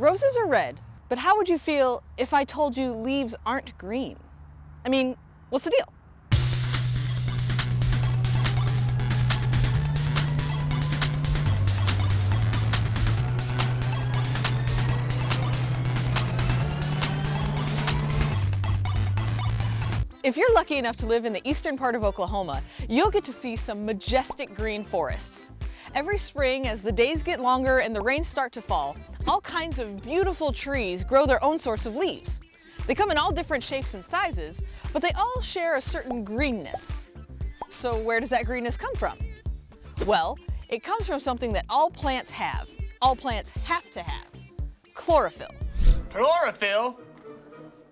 Roses are red, but how would you feel if I told you leaves aren't green? I mean, what's the deal? If you're lucky enough to live in the eastern part of Oklahoma, you'll get to see some majestic green forests. Every spring, as the days get longer and the rains start to fall, all kinds of beautiful trees grow their own sorts of leaves. They come in all different shapes and sizes, but they all share a certain greenness. So where does that greenness come from? Well, it comes from something that all plants have. All plants have to have: chlorophyll. Chlorophyll?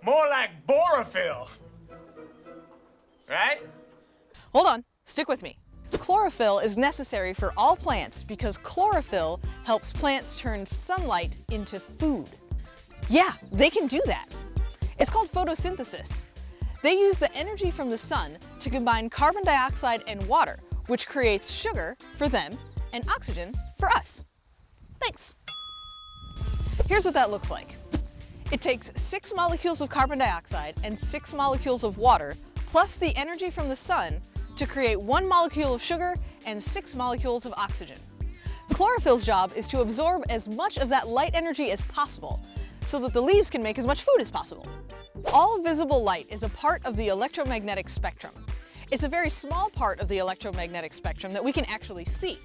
More like borophyll. Right? Hold on, stick with me. Chlorophyll is necessary for all plants because chlorophyll helps plants turn sunlight into food. Yeah, they can do that. It's called photosynthesis. They use the energy from the sun to combine carbon dioxide and water, which creates sugar for them and oxygen for us. Thanks. Here's what that looks like. It takes 6 molecules of carbon dioxide and 6 molecules of water plus the energy from the sun to create 1 molecule of sugar and 6 molecules of oxygen. Chlorophyll's job is to absorb as much of that light energy as possible so that the leaves can make as much food as possible. All visible light is a part of the electromagnetic spectrum. It's a very small part of the electromagnetic spectrum that we can actually see.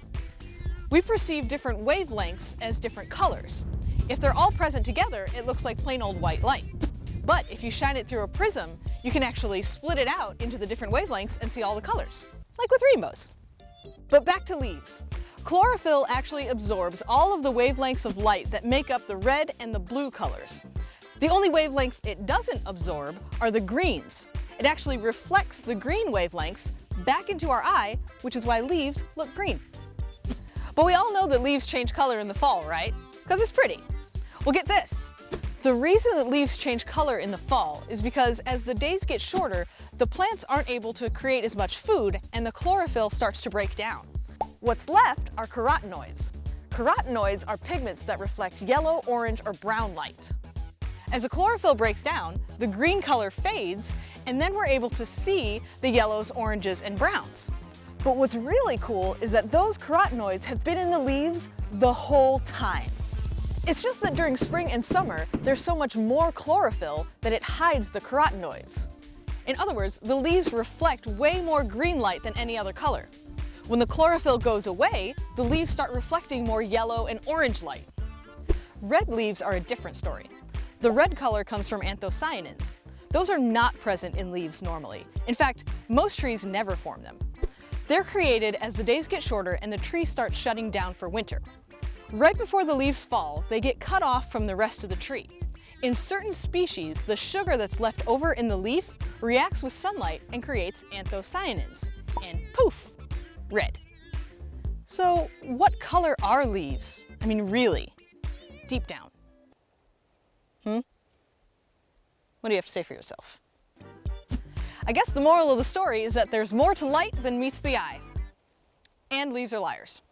We perceive different wavelengths as different colors. If they're all present together, it looks like plain old white light. But if you shine it through a prism, you can actually split it out into the different wavelengths and see all the colors, like with rainbows. But back to leaves. Chlorophyll actually absorbs all of the wavelengths of light that make up the red and the blue colors. The only wavelengths it doesn't absorb are the greens. It actually reflects the green wavelengths back into our eye, which is why leaves look green. But we all know that leaves change color in the fall, right? Because it's pretty. Well, get this. The reason that leaves change color in the fall is because as the days get shorter, the plants aren't able to create as much food and the chlorophyll starts to break down. What's left are carotenoids. Carotenoids are pigments that reflect yellow, orange, or brown light. As the chlorophyll breaks down, the green color fades, and then we're able to see the yellows, oranges, and browns. But what's really cool is that those carotenoids have been in the leaves the whole time. It's just that during spring and summer, there's so much more chlorophyll that it hides the carotenoids. In other words, the leaves reflect way more green light than any other color. When the chlorophyll goes away, the leaves start reflecting more yellow and orange light. Red leaves are a different story. The red color comes from anthocyanins. Those are not present in leaves normally. In fact, most trees never form them. They're created as the days get shorter and the tree starts shutting down for winter. Right before the leaves fall, they get cut off from the rest of the tree. In certain species, the sugar that's left over in the leaf reacts with sunlight and creates anthocyanins. And poof, red. So what color are leaves? I mean, really, deep down. What do you have to say for yourself? I guess the moral of the story is that there's more to light than meets the eye. And leaves are liars.